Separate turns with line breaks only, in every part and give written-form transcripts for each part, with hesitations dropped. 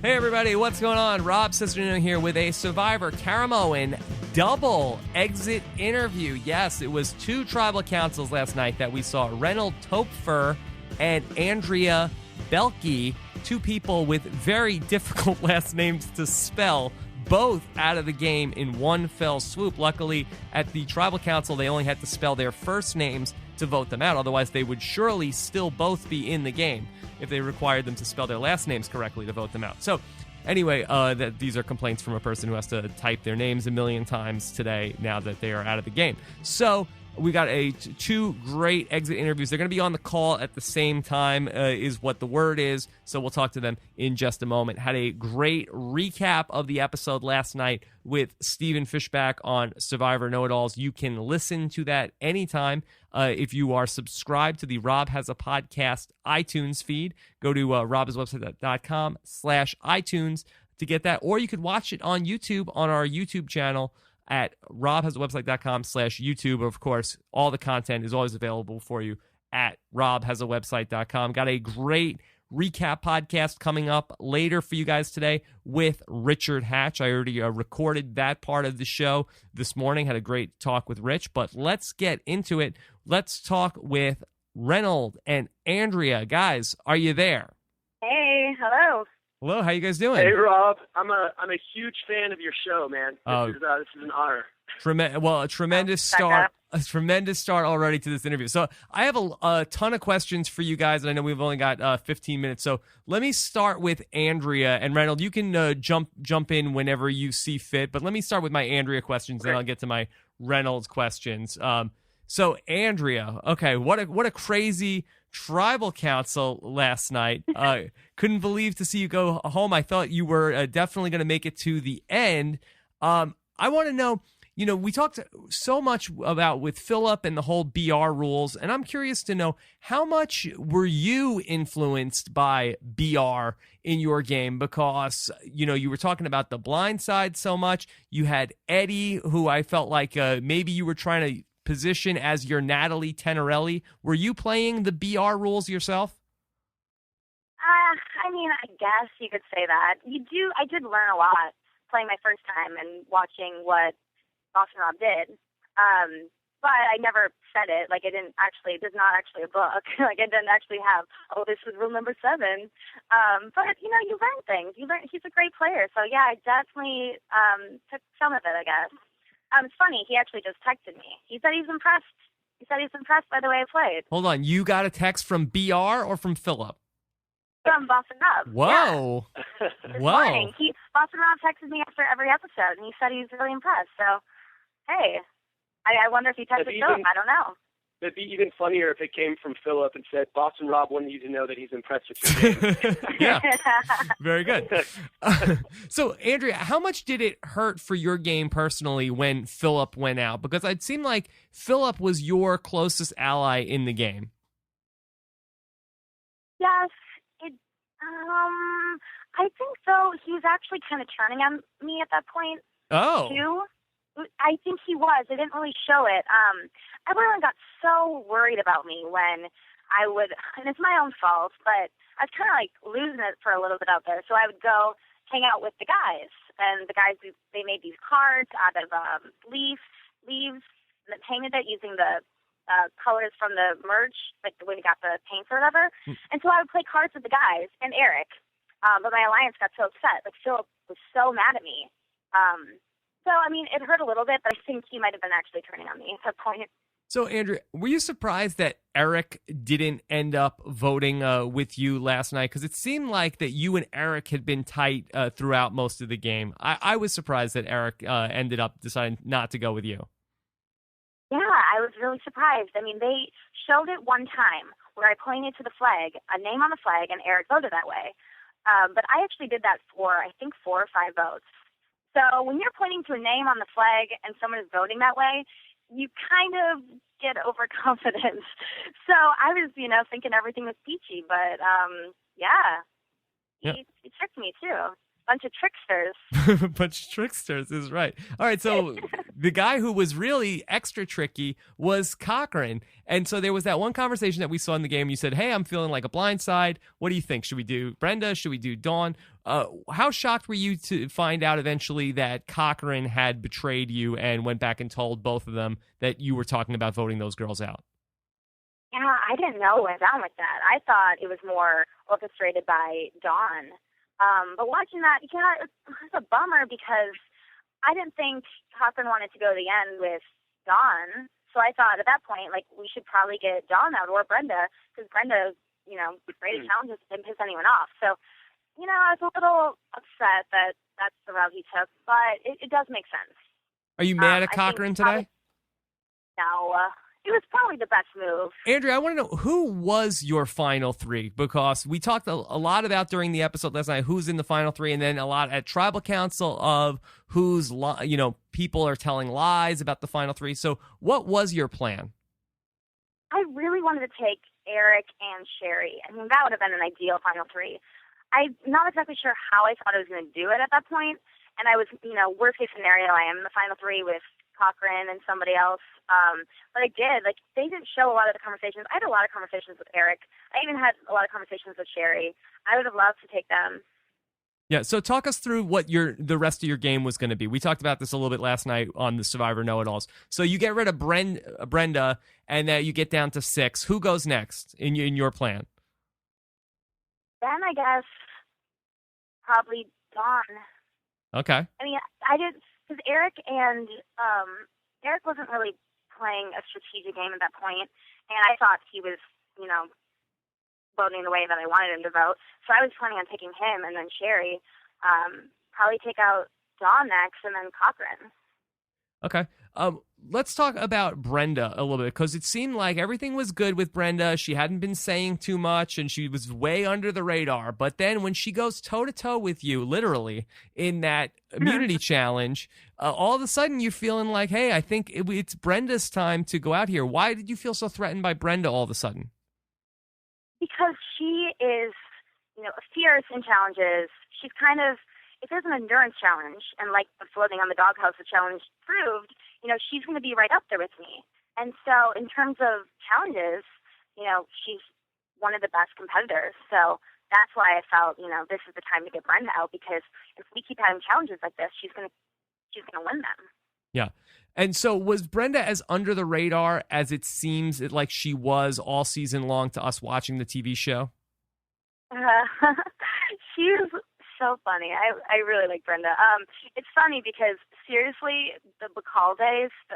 Hey everybody, what's going on? Rob Cesternino here with a Survivor Caramoan double exit interview. Yes, it was 2 tribal councils last night that we saw. Reynold Toepfer and Andrea Boehlke, 2 people with very difficult last names to spell, both out of the game in one fell swoop. Luckily, at the tribal council, they only had to spell their first names to vote them out. Otherwise, they would surely still both be in the game if they required them to spell their last names correctly to vote them out. So anyway, these are complaints from a person who has to type their names a million times today now that they are out of the game. So we got 2 great exit interviews. They're going to be on the call at the same time, is what the word is. So we'll talk to them in just a moment. Had a great recap of the episode last night with Stephen Fishback on Survivor Know-It-Alls. You can listen to that anytime if you are subscribed to the Rob Has a Podcast iTunes feed. Go to robhasawebsite.com/iTunes to get that. Or you could watch it on YouTube on our YouTube channel at robhasawebsite.com/YouTube. Of course, all the content is always available for you at robhasawebsite.com. Got a great recap podcast coming up later for you guys today with Richard Hatch. I already recorded that part of the show this morning. Had a great talk with Rich, but let's get into it. Let's talk with Reynold and Andrea. Guys, are you there?
Hey, hello.
Hello, how you guys doing?
Hey, Rob. I'm a huge fan of your show, man. This is an honor.
A tremendous start. A tremendous start already to this interview. So I have a ton of questions for you guys, and I know we've only got 15 minutes. So let me start with Andrea and Reynold. You can jump in whenever you see fit, but let me start with my Andrea questions, then I'll get to my Reynolds questions. So Andrea, okay, what a crazy tribal council last night. Couldn't believe to see you go home. I thought you were definitely going to make it to the end. I want to know, we talked so much about with Phillip and the whole BR rules, and I'm curious to know, how much were you influenced by BR in your game? Because, you were talking about the blind side so much. You had Eddie, who I felt like maybe you were trying to position as your Natalie Tenorelli. Were you playing the BR rules yourself?
I guess you could say that. I did learn a lot playing my first time and watching what Boston Rob did. But I never said it. Like, there's not actually a book. Like, I didn't actually have, this is rule number 7. But, you learn things. He's a great player. So, yeah, I definitely took some of it, I guess. It's funny. He actually just texted me. He said he's impressed. He said he's impressed by the way I played.
Hold on. You got a text from BR or from Phillip?
From Boston Rob.
Whoa.
Yeah. This morning. Boston Rob texted me after every episode, and he said he's really impressed. So, hey, I wonder if he texted Phillip. I don't know.
It'd be even funnier if it came from Phillip and said, Boston Rob wanted you to know that he's impressed with your game.
Yeah, very good. So, Andrea, how much did it hurt for your game personally when Phillip went out? Because it seemed like Phillip was your closest ally in the game.
Yes. I think so. He was actually kind of turning on me at that point.
Oh.
Too. I think he was. I didn't really show it. Everyone got so worried about me when I would, and it's my own fault, but I was kind of like losing it for a little bit out there. So I would go hang out with the guys, and the guys, they made these cards out of leaves, and painted it using the colors from the merch, like when we got the paints or whatever. And so I would play cards with the guys and Erik. But my alliance got so upset. Like, Phillip was so mad at me. So, it hurt a little bit, but I think he might have been actually turning on me at that point.
So, Andrea, were you surprised that Erik didn't end up voting with you last night? Because it seemed like that you and Erik had been tight throughout most of the game. I was surprised that Erik ended up deciding not to go with you.
Yeah, I was really surprised. They showed it one time where I pointed to the flag, a name on the flag, and Erik voted that way. But I actually did that for, I think, 4 or 5 votes. So when you're pointing to a name on the flag and someone is voting that way, you kind of get overconfident. So I was, thinking everything was peachy, but he tricked me too. bunch of tricksters.
Bunch of tricksters is right. All right, so the guy who was really extra tricky was Cochran. And so there was that one conversation that we saw in the game. You said, hey, I'm feeling like a blindside. What do you think? Should we do Brenda? Should we do Dawn? How shocked were you to find out eventually that Cochran had betrayed you and went back and told both of them that you were talking about voting those girls out?
Yeah, I didn't know it went down like that. I thought it was more orchestrated by Dawn. But watching that, yeah, it was a bummer because I didn't think Cochran wanted to go to the end with Dawn. So I thought at that point, like, we should probably get Dawn out or Brenda because Brenda, great at challenges, didn't piss anyone off. So, I was a little upset that that's the route he took, but it does make sense.
Are you mad at Cochran today?
No. It was probably the best move.
Andrea, I want to know, who was your final three? Because we talked a lot about during the episode last night who's in the final three, and then a lot at Tribal Council of who's, people are telling lies about the final three. So what was your plan?
I really wanted to take Erik and Sherry. I mean, that would have been an ideal final three. I'm not exactly sure how I thought I was going to do it at that point. And I was, worst case scenario, I am in the final three with Cochran and somebody else. But I did. Like, they didn't show a lot of the conversations. I had a lot of conversations with Erik. I even had a lot of conversations with Sherry. I would have loved to take them.
Yeah, so talk us through what the rest of your game was going to be. We talked about this a little bit last night on the Survivor Know-It-Alls. So you get rid of Brenda, and you get down to 6. Who goes next in your plan?
Then I guess probably Dawn.
Okay.
I mean, I didn't, because Erik wasn't really playing a strategic game at that point, and I thought he was, voting the way that I wanted him to vote. So I was planning on taking him and then Sherry, probably take out Dawn next and then Cochran.
Okay. Let's talk about Brenda a little bit, because it seemed like everything was good with Brenda. She hadn't been saying too much, and she was way under the radar. But then when she goes toe-to-toe with you, literally, in that immunity challenge, all of a sudden you're feeling like, hey, I think it's Brenda's time to go out here. Why did you feel so threatened by Brenda all of a sudden?
Because she is, fierce in challenges. She's kind of, if there's an endurance challenge, and like the floating on the doghouse, the challenge proved, she's going to be right up there with me. And so in terms of challenges, she's one of the best competitors. So that's why I felt, this is the time to get Brenda out, because if we keep having challenges like this, she's going to win them. Yeah.
And so was Brenda as under the radar as it seems like she was all season long to us watching the TV show?
She was so funny. I really like Brenda. It's funny because, seriously, the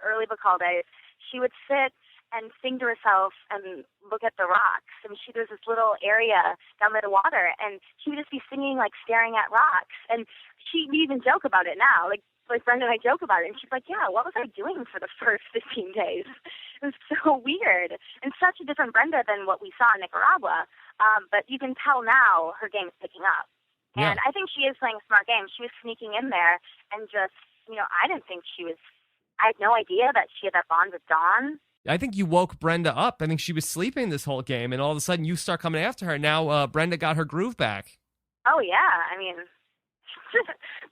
early Bacall days, she would sit and sing to herself and look at the rocks. And there's this little area down by the water, and she would just be singing, like, staring at rocks. And we even joke about it now. Like Brenda and I joke about it, and she's like, yeah, what was I doing for the first 15 days? It was so weird. And such a different Brenda than what we saw in Nicaragua. But you can tell now her game is picking up.
Yeah.
And I think she is playing a smart game. She was sneaking in there and just, I didn't think I had no idea that she had that bond with Dawn.
I think you woke Brenda up. I think she was sleeping this whole game, and all of a sudden you start coming after her. Now Brenda got her groove back.
Oh, yeah. I mean,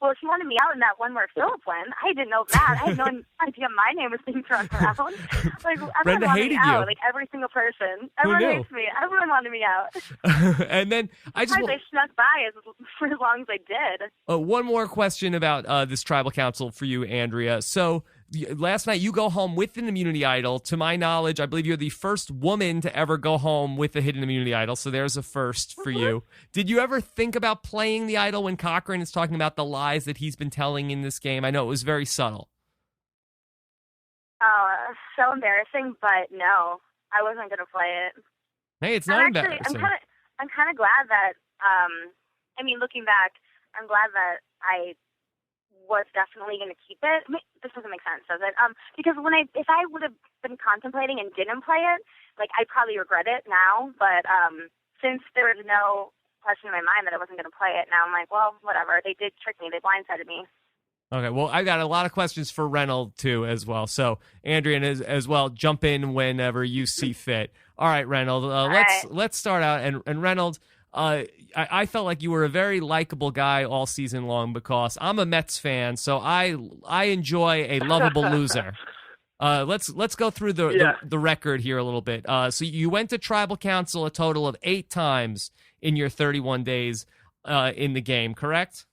well, she wanted me out in that one where Phillip went. I didn't know that. I had no idea my name was being thrown around. Like,
Brenda hated you.
Out. Like, every single person. Everyone hates me. Everyone wanted me out.
And then I
snuck by for as long as I did.
One more question about this tribal council for you, Andrea. So last night you go home with an immunity idol. To my knowledge, I believe you're the first woman to ever go home with a hidden immunity idol. So there's a first for you. Did you ever think about playing the idol when Cochran is talking about the lies that he's been telling in this game? I know it was very subtle.
So embarrassing, but no, I wasn't going to play it.
Hey, it's not embarrassing.
I'm kind of glad that, looking back, I'm glad that I was definitely going to keep it. I mean, this doesn't make sense, does it? Because if I would have been contemplating and didn't play it, like, I'd probably regret it now. But since there was no question in my mind that I wasn't going to play it, now I'm like, well, whatever. They did trick me. They blindsided me.
Okay, well, I got a lot of questions for Reynold, too, as well. So, Andrea, as well, jump in whenever you see fit. All right, Reynold, let's start out. And Reynold, I felt like you were a very likable guy all season long because I'm a Mets fan, so I enjoy a lovable loser. Let's go through the record here a little bit. So you went to Tribal Council a total of 8 times in your 31 days in the game, correct?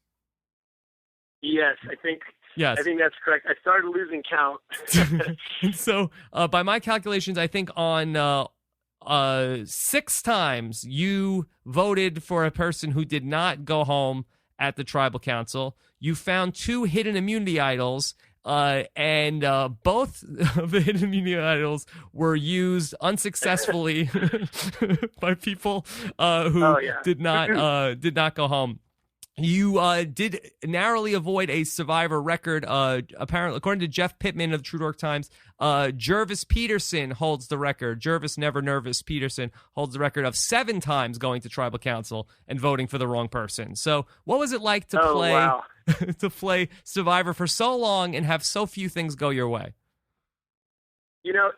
Yes, I think that's correct. I started losing count.
And so, by my calculations, I think on 6 times you voted for a person who did not go home at the Tribal Council. You found 2 hidden immunity idols, and both of the hidden immunity idols were used unsuccessfully by people who did not go home. You did narrowly avoid a survivor record. Apparently, according to Jeff Pittman of the True York Times, Jervis Peterson holds the record. Jervis Never Nervous Peterson holds the record of 7 times going to Tribal Council and voting for the wrong person. So, what was it like to play to play Survivor for so long and have so few things go your way?
You know,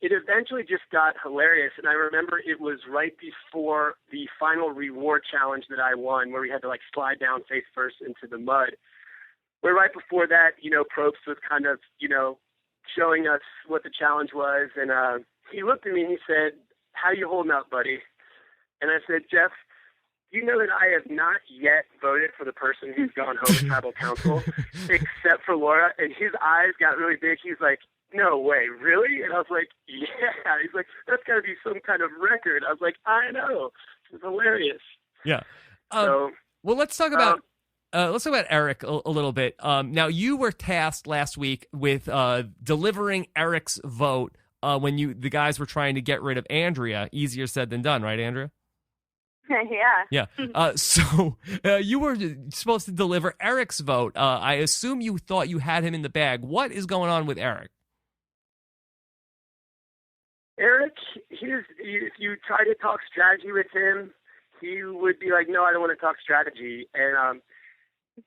it eventually just got hilarious, and I remember it was right before the final reward challenge that I won, where we had to like slide down face first into the mud. Where right before that, you know, Probst was kind of, you know, showing us what the challenge was, and he looked at me and he said, "How you holding up, buddy?" And I said, "Jeff, you know that I have not yet voted for the person who's gone home at Tribal Council, except for Laura." And his eyes got really big. He's like, "No way, really?" And I was like, "Yeah." He's like, "That's got to be some kind of record." I was like, "I know." It's hilarious.
Yeah. Well, let's talk about Erik a little bit. Now, you were tasked last week with delivering Erik's vote when the guys were trying to get rid of Andrea. Easier said than done, right, Andrea?
Yeah.
Yeah. So you were supposed to deliver Erik's vote. I assume you thought you had him in the bag. What is going on with Erik?
Erik, if you try to talk strategy with him, he would be like, "No, I don't want to talk strategy." And,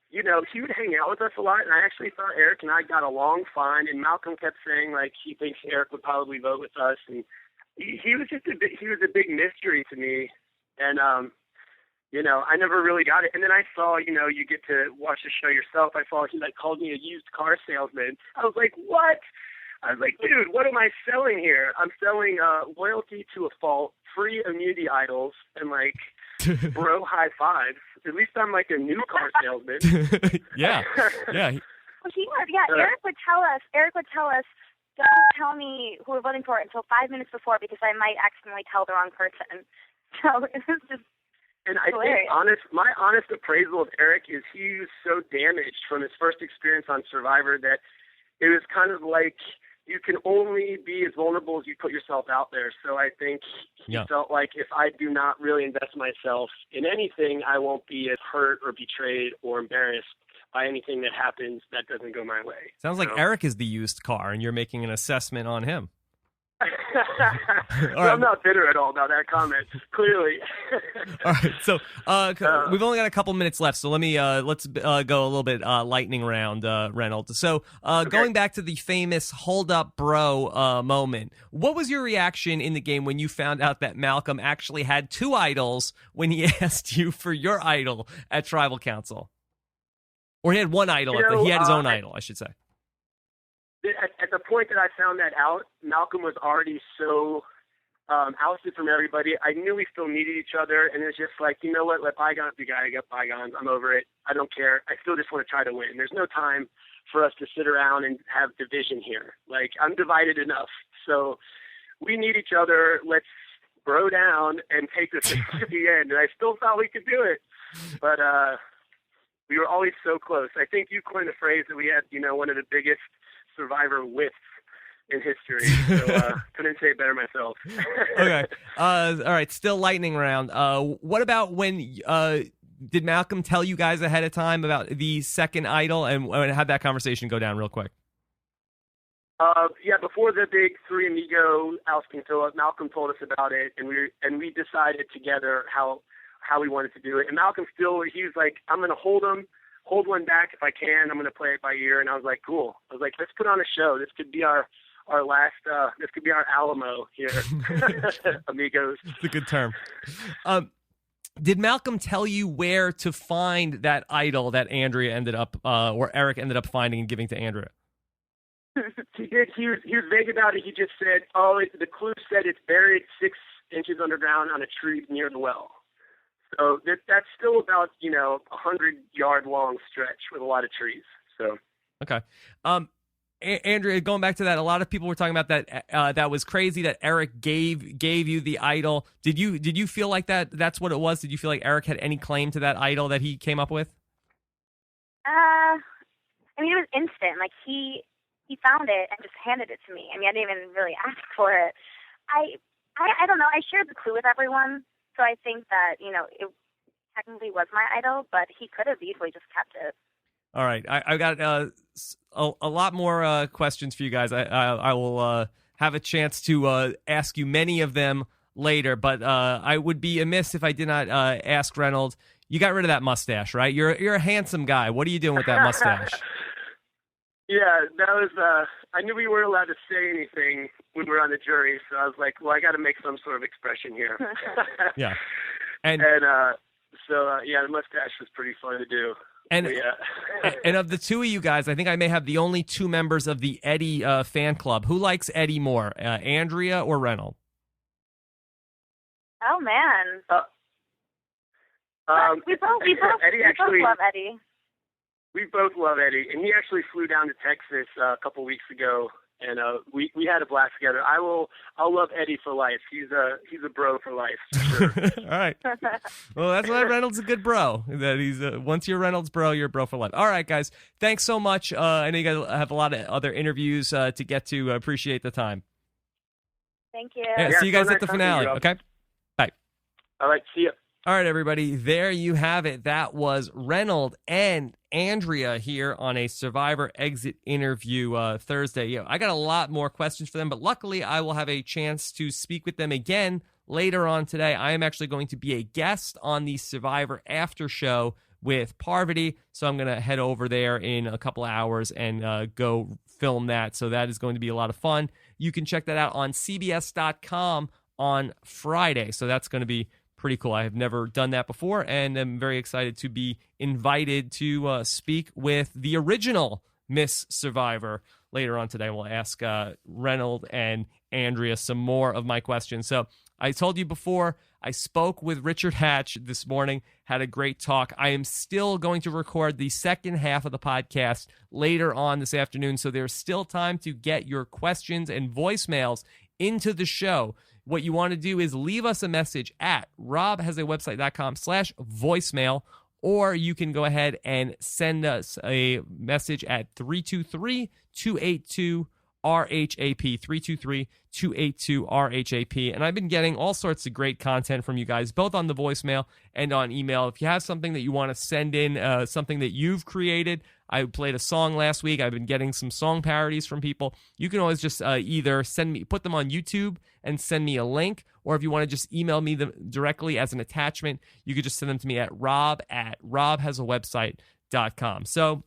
you know, he would hang out with us a lot, and I actually thought Erik and I got along fine, and Malcolm kept saying, like, he thinks Erik would probably vote with us, and he was just he was a big mystery to me, and, you know, I never really got it. And then I saw, you know, you get to watch the show yourself, I saw he, like, called me a used car salesman. I was like, what? I was like, dude, what am I selling here? I'm selling loyalty to a fault, free immunity idols, and like bro high fives. At least I'm like a new car salesman.
Yeah.
Well, he would. Yeah, Erik would tell us, "Don't tell me who we're voting for until 5 minutes before because I might accidentally tell the wrong person." So it was just.
And I think my honest appraisal of Erik is he was so damaged from his first experience on Survivor that it was kind of like you can only be as vulnerable as you put yourself out there. So I think he felt like if I do not really invest myself in anything, I won't be as hurt or betrayed or embarrassed by anything that happens that doesn't go my way.
Sounds like Erik is the used car, and you're making an assessment on him.
I'm not bitter at all about that comment, clearly.
All right, so we've only got a couple minutes left, so let's go a little bit lightning round, Reynolds. So going back to the famous "hold up, bro" moment, what was your reaction in the game when you found out that Malcolm actually had 2 idols when he asked you for your idol at Tribal Council? Or he had 1 idol. He had his own idol, I should say.
At the point that I found that out, Malcolm was already so ousted from everybody. I knew we still needed each other, and it was just like, you know what, let bygones be bygones. I'm over it. I don't care. I still just want to try to win. There's no time for us to sit around and have division here. Like, I'm divided enough. So we need each other. Let's bro down and take this to the end. And I still thought we could do it. But we were always so close. I think you coined the phrase that we had, you know, one of the biggest Survivor whiffs in history. So couldn't say it better myself.
Okay. All right. Still lightning round. What about when did Malcolm tell you guys ahead of time about the second idol, and how'd that conversation go down real quick?
Yeah, before the big 3 amigo ousting Phillip, Malcolm told us about it, and we decided together how we wanted to do it. And Malcolm he was like, "I'm going to hold one back if I can. I'm going to play it by ear." And I was like, cool. I was like, let's put on a show. This could be our last, this could be our Alamo here, amigos.
It's a good term. Did Malcolm tell you where to find that idol that Andrea ended up, or Erik ended up finding and giving to Andrea?
He did. He was vague about it. He just said, the clue said it's buried 6 inches underground on a tree near the well. So that's still about, 100-yard long stretch with a lot of trees. So. Okay.
Andrea, going back to that, a lot of people were talking about that. That was crazy that Erik gave you the idol. Did you feel like that's what it was? Did you feel like Erik had any claim to that idol that he came up with?
It was instant. Like he found it and just handed it to me. I didn't even really ask for it. I don't know. I shared the clue with everyone, so I think that it technically was my idol, but he could have easily just kept it.
All right, I got a lot more questions for you guys. I will have a chance to ask you many of them later, but I would be amiss if I did not ask Reynold. You got rid of that mustache, right? You're a handsome guy. What are you doing with that mustache?
Yeah, that was. I knew we weren't allowed to say anything when we were on the jury, so I was like, well, I got to make some sort of expression here.
Yeah,
so the mustache was pretty fun to do.
And and of the two of you guys, I think I may have the only 2 members of the Eddie fan club. Who likes Eddie more, Andrea or Reynold?
Oh man, we both love Eddie.
We both love Eddie, and he actually flew down to Texas a couple weeks ago, and we had a blast together. I'll love Eddie for life. He's a bro for life. For sure.
All right. Well, that's why Reynolds a good bro. That he's once you're Reynolds bro, you're a bro for life. All right, guys. Thanks so much. I know you guys have a lot of other interviews to get to. Appreciate the time.
Thank you.
Yeah, see you guys at the finale. Okay. Bye.
All right. See you.
All right, everybody. There you have it. That was Reynold and Andrea here on a Survivor exit interview Thursday. Yeah, I got a lot more questions for them, but luckily I will have a chance to speak with them again later on today. I am actually going to be a guest on the Survivor after show with Parvati, so I'm going to head over there in a couple of hours and go film that. So that is going to be a lot of fun. You can check that out on CBS.com on Friday. So that's going to be pretty cool. I have never done that before, and I'm very excited to be invited to speak with the original Miss Survivor later on today. We'll ask Reynold and Andrea some more of my questions. So I told you before, I spoke with Richard Hatch this morning, had a great talk. I am still going to record the second half of the podcast later on this afternoon, so there's still time to get your questions and voicemails into the show. What you want to do is leave us a message at robhasawebsite.com/voicemail, or you can go ahead and send us a message at 323-282-RHAP, 323-282-RHAP. And I've been getting all sorts of great content from you guys, both on the voicemail and on email. If you have something that you want to send in, something that you've created, I played a song last week. I've been getting some song parodies from people. You can always just either put them on YouTube and send me a link, or if you want to just email me them directly as an attachment, you could just send them to me at rob@robhasawebsite.com. So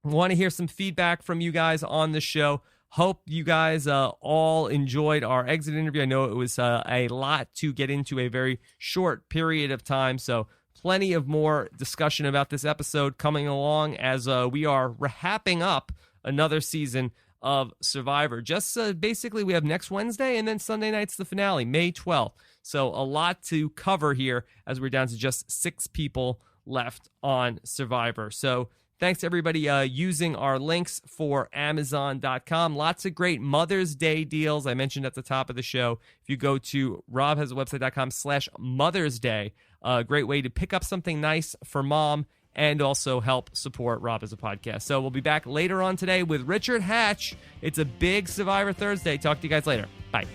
I want to hear some feedback from you guys on the show. Hope you guys all enjoyed our exit interview. I know it was a lot to get into a very short period of time, so plenty of more discussion about this episode coming along as we are wrapping up another season of Survivor. Just basically, we have next Wednesday, and then Sunday night's the finale, May 12th. So a lot to cover here as we're down to just 6 people left on Survivor. So thanks to everybody using our links for Amazon.com. Lots of great Mother's Day deals I mentioned at the top of the show. If you go to robhasawebsite.com/Mother's Day, a great way to pick up something nice for mom and also help support Rob as a podcast. So we'll be back later on today with Richard Hatch. It's a big Survivor Thursday. Talk to you guys later. Bye.